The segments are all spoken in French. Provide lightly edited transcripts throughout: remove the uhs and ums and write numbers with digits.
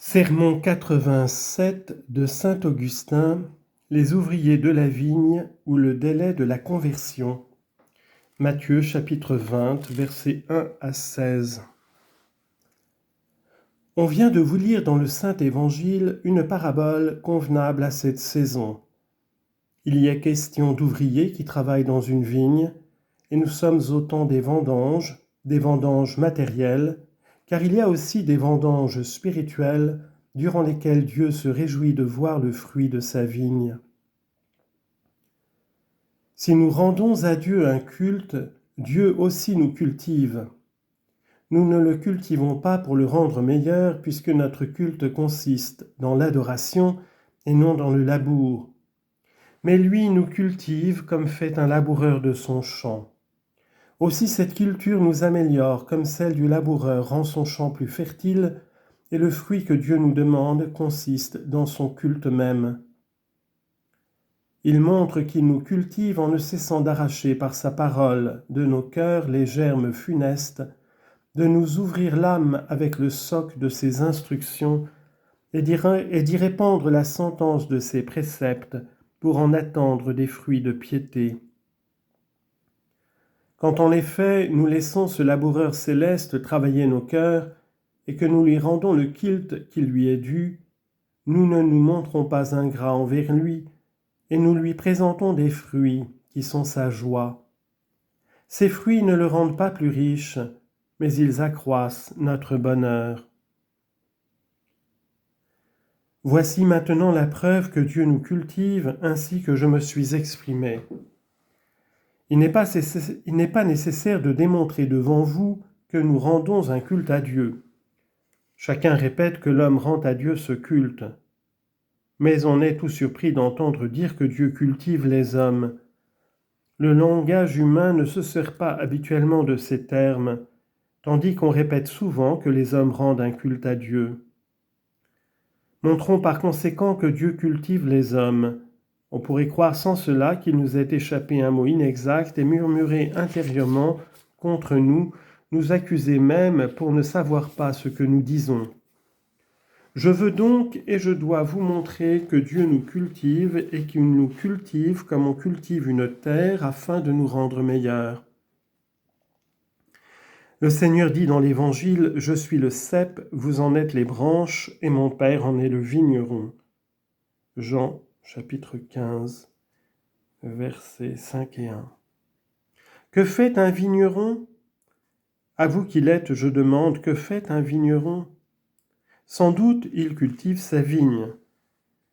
Sermon 87 de saint Augustin, les ouvriers de la vigne ou le délai de la conversion. Matthieu chapitre 20, versets 1 à 16. On vient de vous lire dans le Saint-Évangile une parabole convenable à cette saison. Il y est question d'ouvriers qui travaillent dans une vigne, et nous sommes au temps des vendanges matérielles, car il y a aussi des vendanges spirituelles durant lesquelles Dieu se réjouit de voir le fruit de sa vigne. Si nous rendons à Dieu un culte, Dieu aussi nous cultive. Nous ne le cultivons pas pour le rendre meilleur, puisque notre culte consiste dans l'adoration et non dans le labour. Mais lui nous cultive comme fait un laboureur de son champ. Aussi cette culture nous améliore comme celle du laboureur rend son champ plus fertile, et le fruit que Dieu nous demande consiste dans son culte même. Il montre qu'il nous cultive en ne cessant d'arracher par sa parole de nos cœurs les germes funestes, de nous ouvrir l'âme avec le soc de ses instructions et d'y répandre la sentence de ses préceptes pour en attendre des fruits de piété. Quand en effet nous laissons ce laboureur céleste travailler nos cœurs et que nous lui rendons le culte qui lui est dû, nous ne nous montrons pas ingrats envers lui et nous lui présentons des fruits qui sont sa joie. Ces fruits ne le rendent pas plus riche, mais ils accroissent notre bonheur. Voici maintenant la preuve que Dieu nous cultive ainsi que je me suis exprimé. Il n'est pas nécessaire de démontrer devant vous que nous rendons un culte à Dieu. Chacun répète que l'homme rend à Dieu ce culte. Mais on est tout surpris d'entendre dire que Dieu cultive les hommes. Le langage humain ne se sert pas habituellement de ces termes, tandis qu'on répète souvent que les hommes rendent un culte à Dieu. Montrons par conséquent que Dieu cultive les hommes. On pourrait croire sans cela qu'il nous est échappé un mot inexact et murmurer intérieurement contre nous, nous accuser même pour ne savoir pas ce que nous disons. Je veux donc et je dois vous montrer que Dieu nous cultive et qu'il nous cultive comme on cultive une terre afin de nous rendre meilleurs. Le Seigneur dit dans l'Évangile « Je suis le cep, vous en êtes les branches, et mon Père en est le vigneron. » Jean chapitre 15, versets 5 et 1. Que fait un vigneron ? À vous qui l'êtes, je demande, que fait un vigneron ? Sans doute, il cultive sa vigne.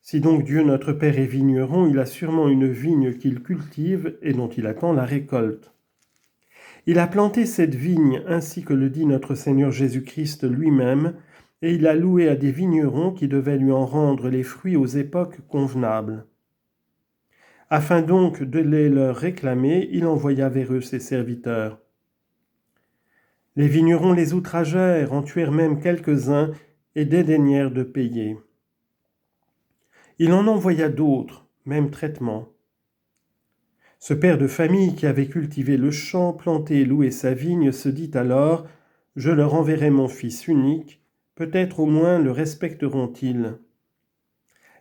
Si donc Dieu notre Père est vigneron, il a sûrement une vigne qu'il cultive et dont il attend la récolte. Il a planté cette vigne, ainsi que le dit notre Seigneur Jésus-Christ lui-même, et il a loué à des vignerons qui devaient lui en rendre les fruits aux époques convenables. Afin donc de les leur réclamer, il envoya vers eux ses serviteurs. Les vignerons les outragèrent, en tuèrent même quelques-uns et dédaignèrent de payer. Il en envoya d'autres, même traitement. Ce père de famille qui avait cultivé le champ, planté et loué sa vigne, se dit alors « Je leur enverrai mon fils unique, peut-être au moins le respecteront-ils. »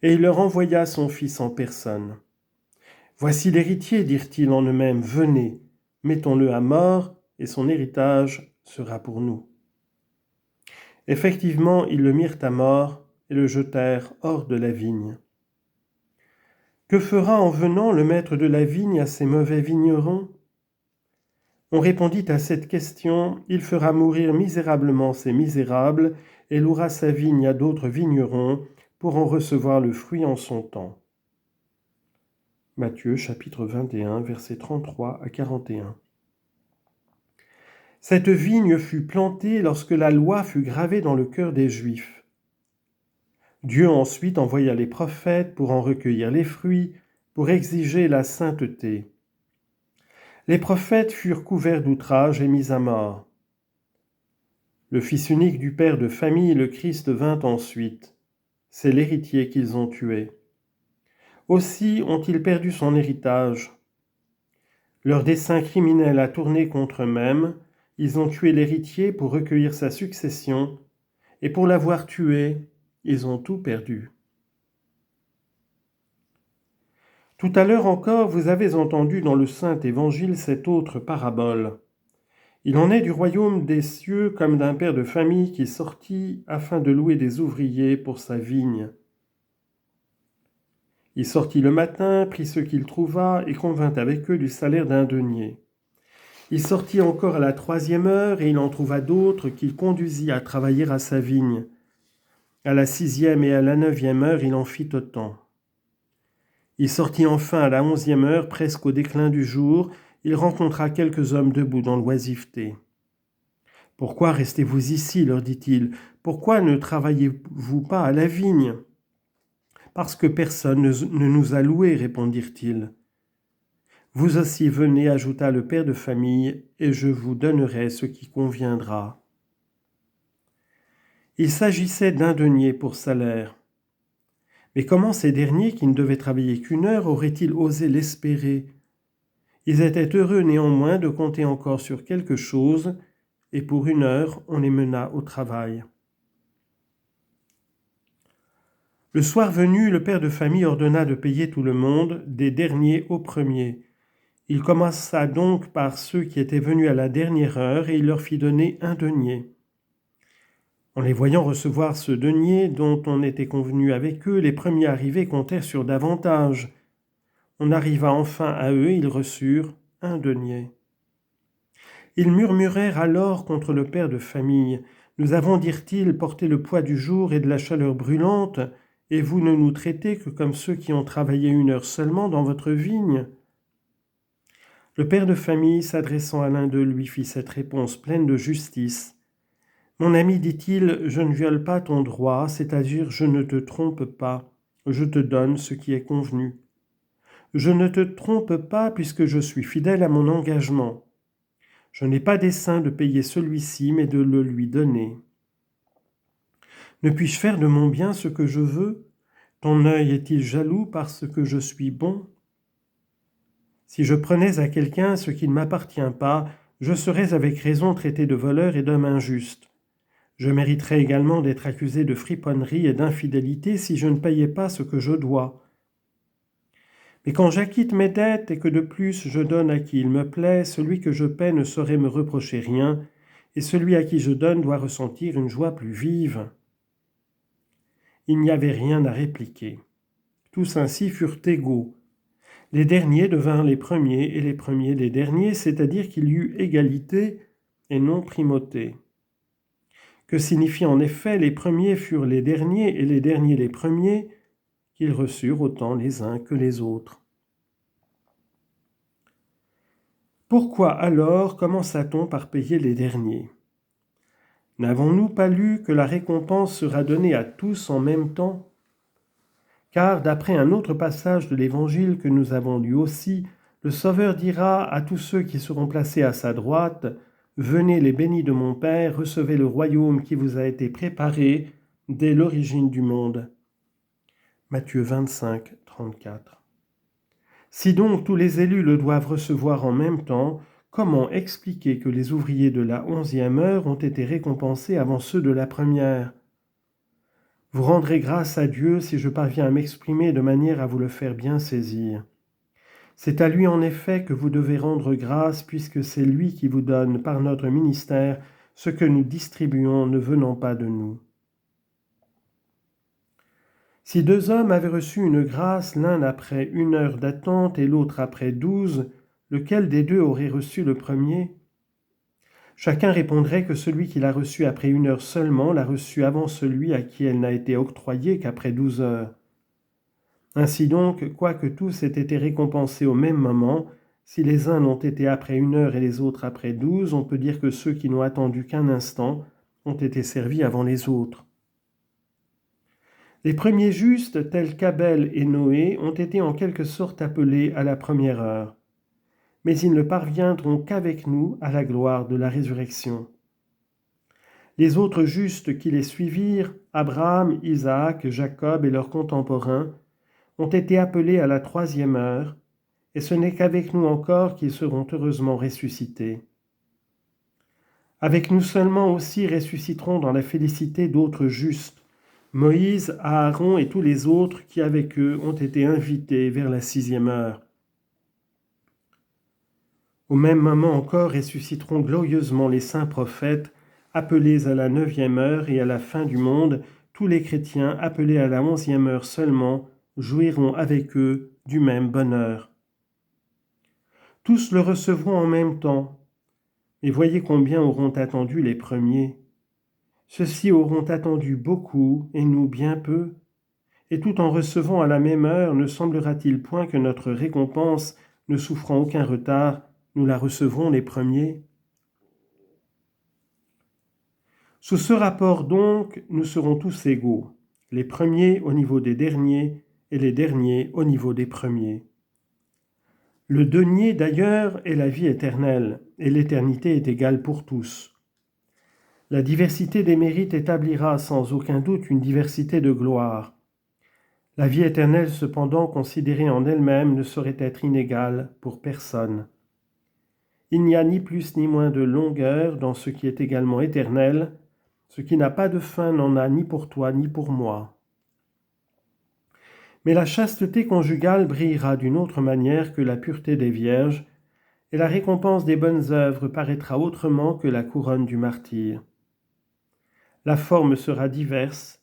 Et il leur envoya son fils en personne. « Voici l'héritier, dirent-ils en eux-mêmes, venez, mettons-le à mort, et son héritage sera pour nous. » Effectivement, ils le mirent à mort et le jetèrent hors de la vigne. Que fera en venant le maître de la vigne à ces mauvais vignerons ? On répondit à cette question, il fera mourir misérablement ces misérables et louera sa vigne à d'autres vignerons pour en recevoir le fruit en son temps. Matthieu chapitre 21, versets 33 à 41. Cette vigne fut plantée lorsque la loi fut gravée dans le cœur des Juifs. Dieu ensuite envoya les prophètes pour en recueillir les fruits, pour exiger la sainteté. Les prophètes furent couverts d'outrages et mis à mort. Le fils unique du père de famille, le Christ, vint ensuite. C'est l'héritier qu'ils ont tué. Aussi ont-ils perdu son héritage. Leur dessein criminel a tourné contre eux-mêmes, ils ont tué l'héritier pour recueillir sa succession, et pour l'avoir tué, ils ont tout perdu. Tout à l'heure encore, vous avez entendu dans le Saint Évangile cette autre parabole. Il en est du royaume des cieux comme d'un père de famille qui sortit afin de louer des ouvriers pour sa vigne. Il sortit le matin, prit ceux qu'il trouva et convint avec eux du salaire d'un denier. Il sortit encore à la 3e heure et il en trouva d'autres qu'il conduisit à travailler à sa vigne. À la 6e et à la 9e heure, il en fit autant. Il sortit enfin à la 11e heure, presque au déclin du jour. Il rencontra quelques hommes debout dans l'oisiveté. « Pourquoi restez-vous ici » leur dit-il. « Pourquoi ne travaillez-vous pas à la vigne ?»« Parce que personne ne nous a loués, répondirent-ils. « Vous aussi venez, ajouta le père de famille, et je vous donnerai ce qui conviendra. » Il s'agissait d'un denier pour salaire. Mais comment ces derniers, qui ne devaient travailler qu'1 heure, auraient-ils osé l'espérer ? Ils étaient heureux néanmoins de compter encore sur quelque chose, et pour 1 heure, on les mena au travail. Le soir venu, le père de famille ordonna de payer tout le monde, des derniers aux premiers. Il commença donc par ceux qui étaient venus à la dernière heure, et il leur fit donner 1 denier. En les voyant recevoir ce denier dont on était convenu avec eux, les premiers arrivés comptèrent sur davantage. On arriva enfin à eux, ils reçurent 1 denier. Ils murmurèrent alors contre le père de famille. « Nous avons, dirent-ils, porté le poids du jour et de la chaleur brûlante, et vous ne nous traitez que comme ceux qui ont travaillé 1 heure seulement dans votre vigne. » Le père de famille, s'adressant à l'un d'eux, lui fit cette réponse pleine de justice. « Mon ami, dit-il, je ne viole pas ton droit, c'est-à-dire je ne te trompe pas, je te donne ce qui est convenu. Je ne te trompe pas puisque je suis fidèle à mon engagement. Je n'ai pas dessein de payer celui-ci, mais de le lui donner. Ne puis-je faire de mon bien ce que je veux ? Ton œil est-il jaloux parce que je suis bon ? Si je prenais à quelqu'un ce qui ne m'appartient pas, je serais avec raison traité de voleur et d'homme injuste. Je mériterais également d'être accusé de friponnerie et d'infidélité si je ne payais pas ce que je dois. Mais quand j'acquitte mes dettes et que de plus je donne à qui il me plaît, celui que je paie ne saurait me reprocher rien, et celui à qui je donne doit ressentir une joie plus vive. » Il n'y avait rien à répliquer. Tous ainsi furent égaux. Les derniers devinrent les premiers et les premiers les derniers, c'est-à-dire qu'il y eut égalité et non primauté. Que signifie en effet les premiers furent les derniers et les derniers les premiers, qu'ils reçurent autant les uns que les autres. Pourquoi alors commença-t-on par payer les derniers ? N'avons-nous pas lu que la récompense sera donnée à tous en même temps ? Car d'après un autre passage de l'Évangile que nous avons lu aussi, le Sauveur dira à tous ceux qui seront placés à sa droite, « Venez les bénis de mon Père, recevez le royaume qui vous a été préparé dès l'origine du monde. » Matthieu 25, 34. Si donc tous les élus le doivent recevoir en même temps, comment expliquer que les ouvriers de la 11e heure ont été récompensés avant ceux de la première ? Vous rendrez grâce à Dieu si je parviens à m'exprimer de manière à vous le faire bien saisir. C'est à lui en effet que vous devez rendre grâce puisque c'est lui qui vous donne par notre ministère ce que nous distribuons ne venant pas de nous. Si 2 hommes avaient reçu une grâce, l'un après 1 heure d'attente et l'autre après 12, lequel des deux aurait reçu le premier ? Chacun répondrait que celui qui l'a reçu après 1 heure seulement l'a reçu avant celui à qui elle n'a été octroyée qu'après 12 heures. Ainsi donc, quoique tous aient été récompensés au même moment, si les uns n'ont été après 1 heure et les autres après 12, on peut dire que ceux qui n'ont attendu qu'un instant ont été servis avant les autres. Les premiers justes, tels qu'Abel et Noé, ont été en quelque sorte appelés à la première heure. Mais ils ne parviendront qu'avec nous à la gloire de la résurrection. Les autres justes qui les suivirent, Abraham, Isaac, Jacob et leurs contemporains, ont été appelés à la 3e heure, et ce n'est qu'avec nous encore qu'ils seront heureusement ressuscités. Avec nous seulement aussi ressusciteront dans la félicité d'autres justes, Moïse, Aaron et tous les autres qui avec eux ont été invités vers la 6e heure. Au même moment encore ressusciteront glorieusement les saints prophètes, appelés à la 9e heure, et à la fin du monde, tous les chrétiens appelés à la 11e heure seulement jouiront avec eux du même bonheur. Tous le recevront en même temps, et voyez combien auront attendu les premiers. Ceux-ci auront attendu beaucoup, et nous bien peu. Et tout en recevant à la même heure, ne semblera-t-il point que notre récompense, ne souffrant aucun retard, nous la recevrons les premiers? Sous ce rapport donc, nous serons tous égaux, les premiers au niveau des derniers et les derniers au niveau des premiers. Le denier d'ailleurs est la vie éternelle, et l'éternité est égale pour tous. La diversité des mérites établira sans aucun doute une diversité de gloire. La vie éternelle cependant considérée en elle-même ne saurait être inégale pour personne. Il n'y a ni plus ni moins de longueur dans ce qui est également éternel. Ce qui n'a pas de fin n'en a ni pour toi ni pour moi. Mais la chasteté conjugale brillera d'une autre manière que la pureté des vierges, et la récompense des bonnes œuvres paraîtra autrement que la couronne du martyr. La forme sera diverse,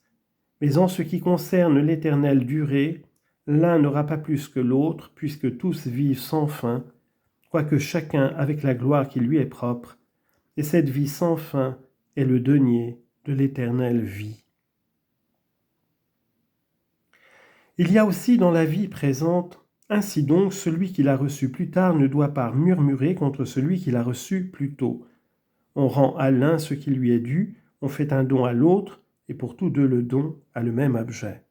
mais en ce qui concerne l'éternelle durée, l'un n'aura pas plus que l'autre, puisque tous vivent sans fin, quoique chacun avec la gloire qui lui est propre, et cette vie sans fin est le denier de l'éternelle vie. Il y a aussi dans la vie présente, ainsi donc celui qui l'a reçu plus tard ne doit pas murmurer contre celui qui l'a reçu plus tôt. On rend à l'un ce qui lui est dû, on fait un don à l'autre, et pour tous deux le don a le même objet.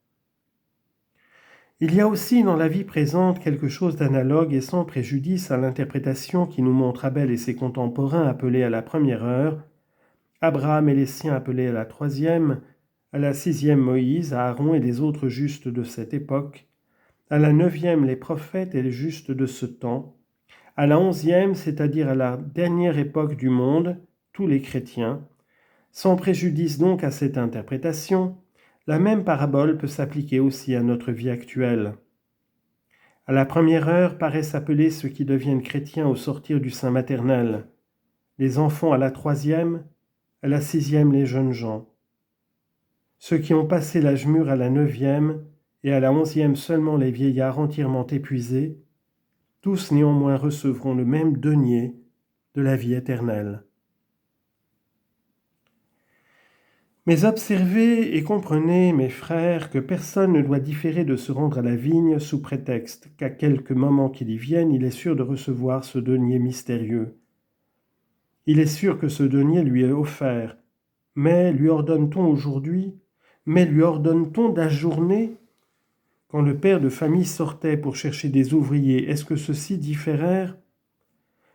Il y a aussi dans la vie présente quelque chose d'analogue et sans préjudice à l'interprétation qui nous montre Abel et ses contemporains appelés à la 1e heure, Abraham et les siens appelés à la 3e, à la 6e Moïse, Aaron et les autres justes de cette époque, à la 9e les prophètes et les justes de ce temps, à la 11e, c'est-à-dire à la dernière époque du monde, tous les chrétiens. Sans préjudice donc à cette interprétation, la même parabole peut s'appliquer aussi à notre vie actuelle. À la 1e heure paraissent appelés ceux qui deviennent chrétiens au sortir du sein maternel, les enfants à la 3e, à la 6e les jeunes gens. Ceux qui ont passé l'âge mûr à la 9e et à la 11e seulement les vieillards entièrement épuisés, tous néanmoins recevront le même denier de la vie éternelle. Mais observez et comprenez, mes frères, que personne ne doit différer de se rendre à la vigne sous prétexte qu'à quelque moment qu'il y vienne, il est sûr de recevoir ce denier mystérieux. Il est sûr que ce denier lui est offert, mais lui ordonne-t-on aujourd'hui, mais lui ordonne-t-on d'ajourner? Quand le père de famille sortait pour chercher des ouvriers, est-ce que ceux-ci différèrent?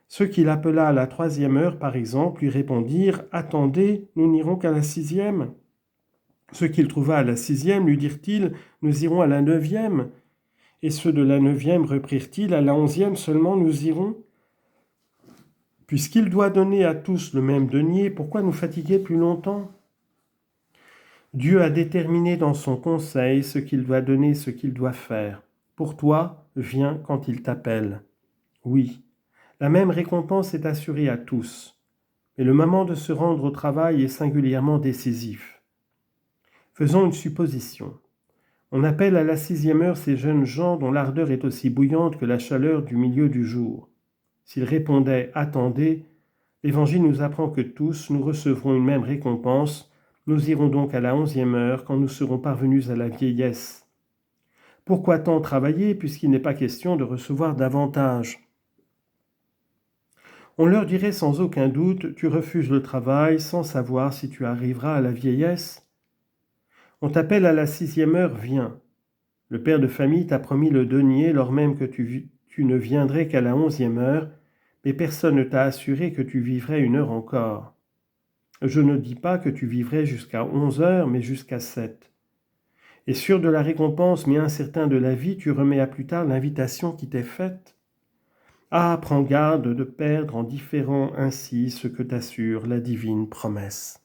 Ceux qu'il appela à la 3e heure, par exemple, lui répondirent « Attendez, nous n'irons qu'à la 6e ». Ceux qu'il trouva à la 6e lui dirent-ils « Nous irons à la 9e ». Et ceux de la 9e reprirent-ils « À la 11e seulement nous irons ». Puisqu'il doit donner à tous le même denier, pourquoi nous fatiguer plus longtemps? Dieu a déterminé dans son conseil ce qu'il doit donner, ce qu'il doit faire. Pour toi, viens quand il t'appelle. Oui, la même récompense est assurée à tous, mais le moment de se rendre au travail est singulièrement décisif. Faisons une supposition. On appelle à la 6e heure ces jeunes gens dont l'ardeur est aussi bouillante que la chaleur du milieu du jour. S'ils répondaient « Attendez », l'Évangile nous apprend que tous nous recevrons une même récompense. Nous irons donc à la 11e heure quand nous serons parvenus à la vieillesse. Pourquoi tant travailler puisqu'il n'est pas question de recevoir davantage? On leur dirait sans aucun doute, tu refuses le travail sans savoir si tu arriveras à la vieillesse. On t'appelle à la 6e heure, viens. Le père de famille t'a promis le denier lors même que tu ne viendrais qu'à la 11e heure, mais personne ne t'a assuré que tu vivrais une heure encore. Je ne dis pas que tu vivrais jusqu'à 11 heures, mais jusqu'à 7. Et sûr de la récompense, mais incertain de la vie, tu remets à plus tard l'invitation qui t'est faite. Ah, prends garde de perdre en différant ainsi ce que t'assure la divine promesse.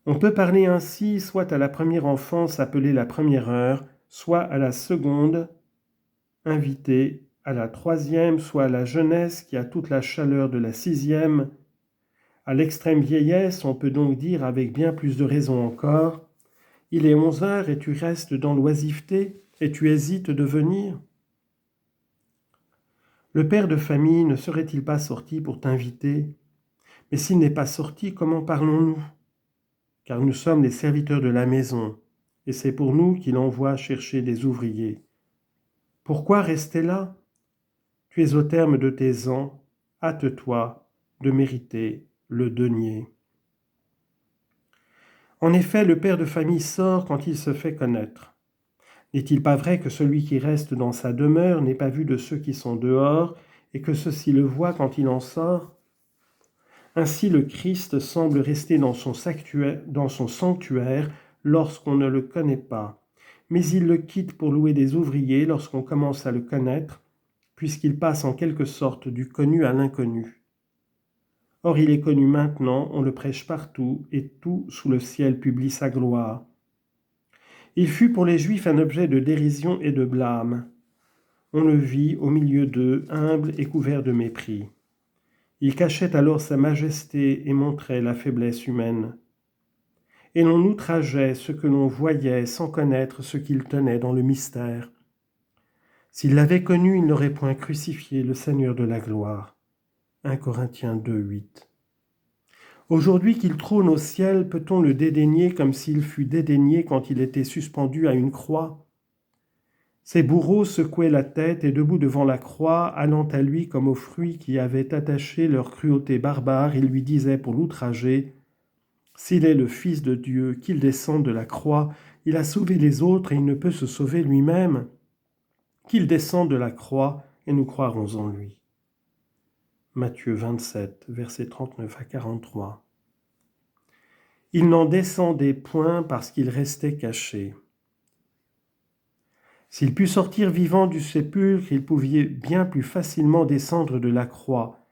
On peut parler ainsi soit à la première enfance appelée la première heure, soit à la seconde invitée, à la troisième, soit à la jeunesse qui a toute la chaleur de la sixième. À l'extrême vieillesse, on peut donc dire avec bien plus de raison encore, il est 11 heures et tu restes dans l'oisiveté et tu hésites de venir. Le père de famille ne serait-il pas sorti pour t'inviter? Mais s'il n'est pas sorti, comment parlons-nous? Car nous sommes les serviteurs de la maison, et c'est pour nous qu'il envoie chercher des ouvriers. Pourquoi rester là? Tu es au terme de tes ans, hâte-toi de mériter le denier. En effet, le père de famille sort quand il se fait connaître. N'est-il pas vrai que celui qui reste dans sa demeure n'est pas vu de ceux qui sont dehors, et que ceux-ci le voient quand il en sort? Ainsi le Christ semble rester dans son sanctuaire lorsqu'on ne le connaît pas, mais il le quitte pour louer des ouvriers lorsqu'on commence à le connaître, puisqu'il passe en quelque sorte du connu à l'inconnu. Or il est connu maintenant, on le prêche partout, et tout sous le ciel publie sa gloire. Il fut pour les Juifs un objet de dérision et de blâme. On le vit au milieu d'eux, humble et couvert de mépris. Il cachait alors sa majesté et montrait la faiblesse humaine. Et l'on outrageait ce que l'on voyait sans connaître ce qu'il tenait dans le mystère. S'il l'avait connu, il n'aurait point crucifié le Seigneur de la gloire. 1 Corinthiens 2, 8. Aujourd'hui qu'il trône au ciel, peut-on le dédaigner comme s'il fût dédaigné quand il était suspendu à une croix? Ses bourreaux secouaient la tête et debout devant la croix, allant à lui comme aux fruits qui avaient attaché leur cruauté barbare, ils lui disaient pour l'outrager, « S'il est le Fils de Dieu, qu'il descende de la croix, il a sauvé les autres et il ne peut se sauver lui-même. Qu'il descende de la croix et nous croirons en lui. » Matthieu 27, versets 39 à 43. Il n'en descendait point parce qu'il restait caché. S'il put sortir vivant du sépulcre, il pouvait bien plus facilement descendre de la croix.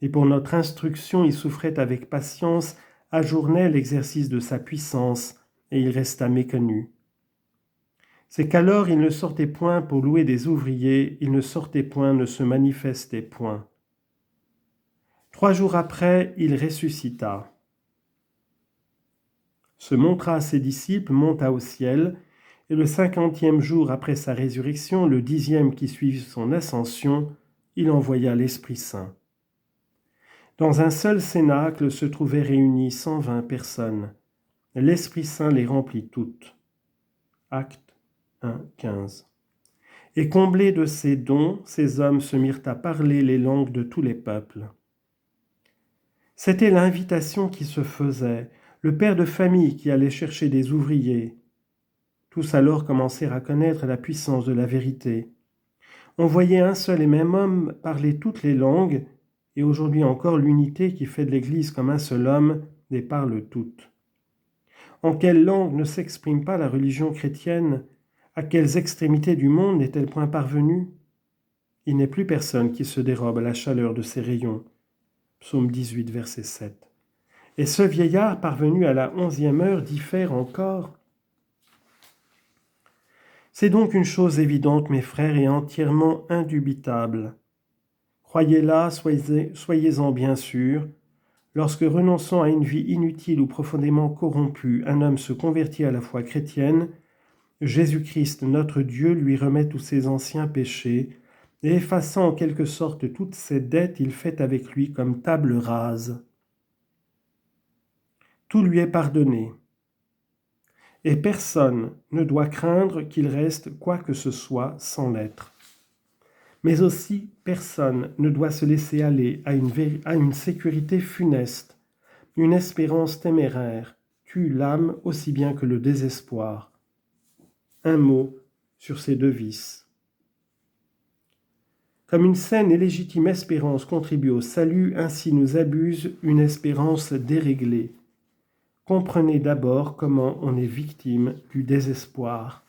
Et pour notre instruction, il souffrait avec patience, ajournait l'exercice de sa puissance, et il resta méconnu. C'est qu'alors il ne sortait point pour louer des ouvriers, il ne sortait point, ne se manifestait point. 3 jours après, il ressuscita. Se montra à ses disciples, monta au ciel, et le 50e jour après sa résurrection, le 10e qui suivit son ascension, il envoya l'Esprit Saint. Dans un seul cénacle se trouvaient réunies 120 personnes. L'Esprit Saint les remplit toutes. Actes 1, 15. Et comblés de ces dons, ces hommes se mirent à parler les langues de tous les peuples. C'était l'invitation qui se faisait, le père de famille qui allait chercher des ouvriers. Tous alors commencèrent à connaître la puissance de la vérité. On voyait un seul et même homme parler toutes les langues, et aujourd'hui encore l'unité qui fait de l'Église comme un seul homme les parle toutes. En quelle langue ne s'exprime pas la religion chrétienne? À quelles extrémités du monde n'est-elle point parvenue? Il n'est plus personne qui se dérobe à la chaleur de ses rayons. Psaume 18, verset 7. Et ce vieillard parvenu à la 11e heure diffère encore. C'est donc une chose évidente, mes frères, et entièrement indubitable. Croyez-la, soyez-en bien sûrs. Lorsque, renonçant à une vie inutile ou profondément corrompue, un homme se convertit à la foi chrétienne, Jésus-Christ, notre Dieu, lui remet tous ses anciens péchés, et effaçant en quelque sorte toutes ses dettes, il fait avec lui comme table rase. Tout lui est pardonné. Et personne ne doit craindre qu'il reste quoi que ce soit sans l'être. Mais aussi, personne ne doit se laisser aller à une sécurité funeste. Une espérance téméraire tue l'âme aussi bien que le désespoir. Un mot sur ces 2 vices. Comme une saine et légitime espérance contribue au salut, ainsi nous abuse une espérance déréglée. Comprenez d'abord comment on est victime du désespoir.